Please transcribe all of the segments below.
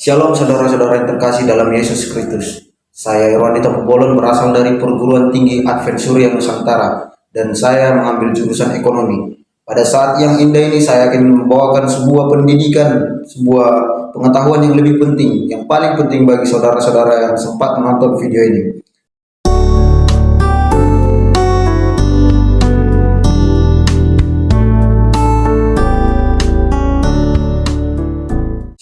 Shalom saudara-saudara yang terkasih dalam Yesus Kristus. Saya Irwan Dita Pubolon, berasal dari Perguruan Tinggi Advent Surya Nusantara, dan saya mengambil jurusan ekonomi. Pada saat yang indah ini saya akan membawakan sebuah pendidikan, sebuah pengetahuan yang lebih penting, yang paling penting bagi saudara-saudara yang sempat menonton video ini.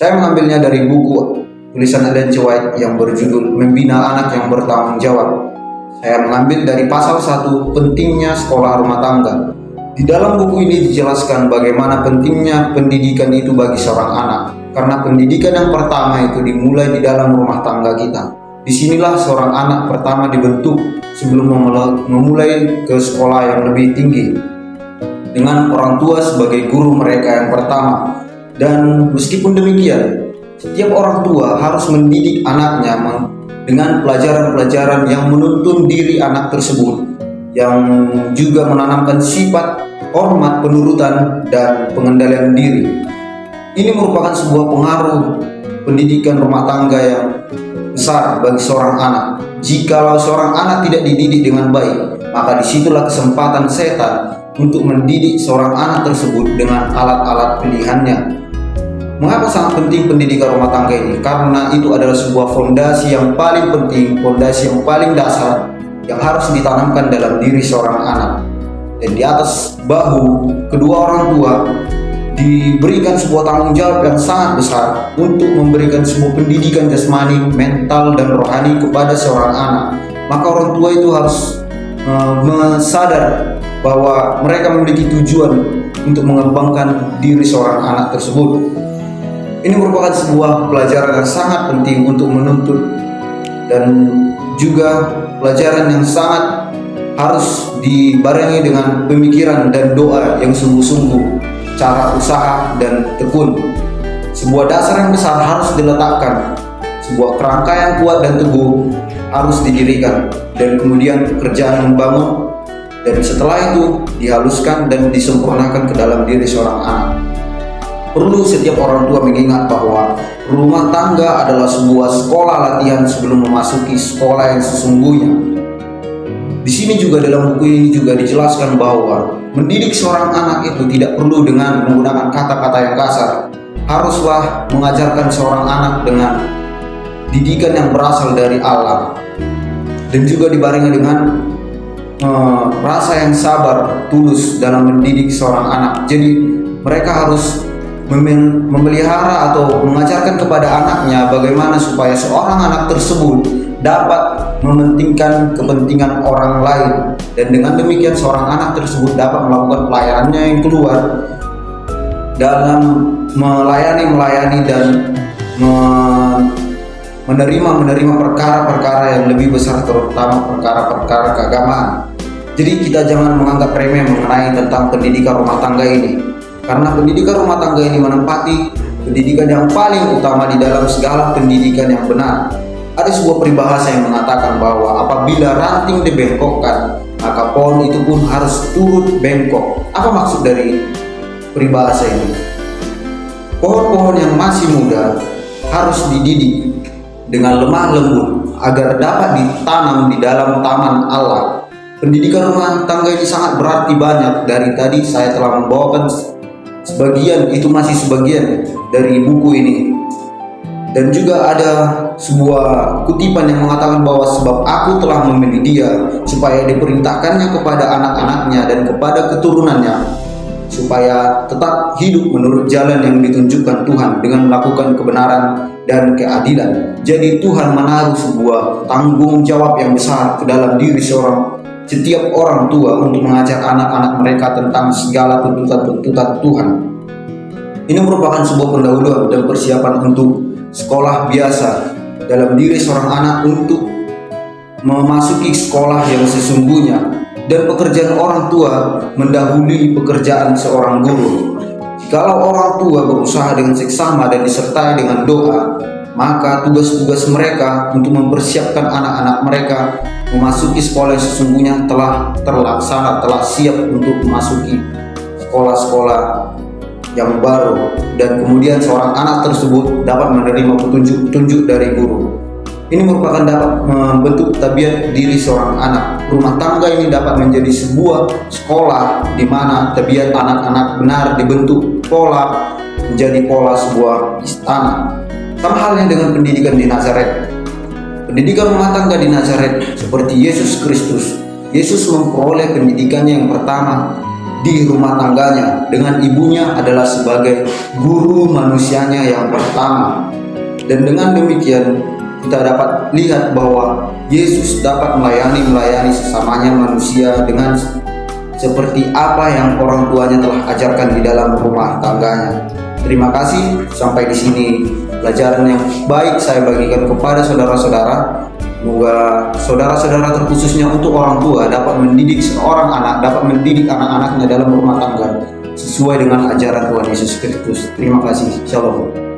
Saya mengambilnya dari buku tulisan Ellen G. White yang berjudul Membina Anak yang Bertanggung Jawab. Saya mengambil dari pasal 1, pentingnya sekolah rumah tangga. Di dalam buku ini dijelaskan bagaimana pentingnya pendidikan itu bagi seorang anak. Karena pendidikan yang pertama itu dimulai di dalam rumah tangga kita. Disinilah seorang anak pertama dibentuk sebelum memulai ke sekolah yang lebih tinggi, dengan orang tua sebagai guru mereka yang pertama. Dan meskipun demikian, setiap orang tua harus mendidik anaknya dengan pelajaran-pelajaran yang menuntun diri anak tersebut, yang juga menanamkan sifat hormat, penurutan, dan pengendalian diri. Ini merupakan sebuah pengaruh pendidikan rumah tangga yang besar bagi seorang anak. Jikalau seorang anak tidak dididik dengan baik, maka disitulah kesempatan setan untuk mendidik seorang anak tersebut dengan alat-alat pilihannya. Mengapa sangat penting pendidikan rumah tangga ini? Karena itu adalah sebuah fondasi yang paling penting, fondasi yang paling dasar yang harus ditanamkan dalam diri seorang anak. Dan di atas bahu kedua orang tua diberikan sebuah tanggung jawab yang sangat besar untuk memberikan sebuah pendidikan jasmani, mental, dan rohani kepada seorang anak. Maka orang tua itu harus sadar bahwa mereka memiliki tujuan untuk mengembangkan diri seorang anak tersebut. Ini merupakan sebuah pelajaran yang sangat penting untuk menuntut, dan juga pelajaran yang sangat harus dibarengi dengan pemikiran dan doa yang sungguh-sungguh, cara usaha dan tekun. Sebuah dasar yang besar harus diletakkan, sebuah kerangka yang kuat dan teguh harus didirikan, dan kemudian pekerjaan membangun, dan setelah itu dihaluskan dan disempurnakan ke dalam diri seorang anak. Perlu setiap orang tua mengingat bahwa rumah tangga adalah sebuah sekolah latihan sebelum memasuki sekolah yang sesungguhnya. Di sini juga dalam buku ini juga dijelaskan bahwa mendidik seorang anak itu tidak perlu dengan menggunakan kata-kata yang kasar. Haruslah mengajarkan seorang anak dengan didikan yang berasal dari Allah, dan juga dibarengi dengan rasa yang sabar, tulus dalam mendidik seorang anak. Jadi mereka harus memelihara atau mengajarkan kepada anaknya bagaimana supaya seorang anak tersebut dapat mementingkan kepentingan orang lain, dan dengan demikian seorang anak tersebut dapat melakukan pelayanannya yang keluar dalam melayani dan menerima perkara-perkara yang lebih besar, terutama perkara-perkara keagamaan. Jadi kita jangan menganggap remeh mengenai tentang pendidikan rumah tangga ini, karena pendidikan rumah tangga ini menempati pendidikan yang paling utama di dalam segala pendidikan yang benar. Ada sebuah peribahasa yang mengatakan bahwa apabila ranting dibengkokkan, maka pohon itu pun harus turut bengkok. Apa maksud dari peribahasa ini? Pohon-pohon yang masih muda harus dididik dengan lemah lembut agar dapat ditanam di dalam taman Allah. Pendidikan rumah tangga ini sangat berarti banyak. Dari tadi saya telah membawakan sebagian, itu masih sebagian dari buku ini. Dan juga ada sebuah kutipan yang mengatakan bahwa sebab aku telah memilih dia supaya diperintahkannya kepada anak-anaknya dan kepada keturunannya, supaya tetap hidup menurut jalan yang ditunjukkan Tuhan dengan melakukan kebenaran dan keadilan. Jadi Tuhan menaruh sebuah tanggung jawab yang besar ke dalam diri setiap orang tua untuk mengajar anak-anak mereka tentang segala tuntutan-tuntutan Tuhan. Ini merupakan sebuah pendahuluan dan persiapan untuk sekolah biasa dalam diri seorang anak untuk memasuki sekolah yang sesungguhnya, dan pekerjaan orang tua mendahului pekerjaan seorang guru. Jikalau orang tua berusaha dengan seksama dan disertai dengan doa, maka tugas-tugas mereka untuk mempersiapkan anak-anak mereka memasuki sekolah yang sesungguhnya telah terlaksana, telah siap untuk memasuki sekolah-sekolah yang baru, dan kemudian seorang anak tersebut dapat menerima petunjuk-petunjuk dari guru. Ini merupakan dapat membentuk tabiat diri seorang anak. Rumah tangga ini dapat menjadi sebuah sekolah di mana tabiat anak-anak benar dibentuk pola menjadi pola sebuah istana. Sama halnya dengan pendidikan di Nazaret. Pendidikan rumah tangga di Nazaret seperti Yesus Kristus. Yesus memperoleh pendidikannya yang pertama di rumah tangganya dengan ibunya adalah sebagai guru manusianya yang pertama. Dan dengan demikian kita dapat lihat bahwa Yesus dapat melayani sesamanya manusia dengan seperti apa yang orang tuanya telah ajarkan di dalam rumah tangganya. Terima kasih, sampai di sini pelajaran yang baik saya bagikan kepada saudara-saudara. Semoga saudara-saudara, terkhususnya untuk orang tua, dapat mendidik seorang anak, dapat mendidik anak-anaknya dalam rumah tangga sesuai dengan ajaran Tuhan Yesus Kristus. Terima kasih. Shalom.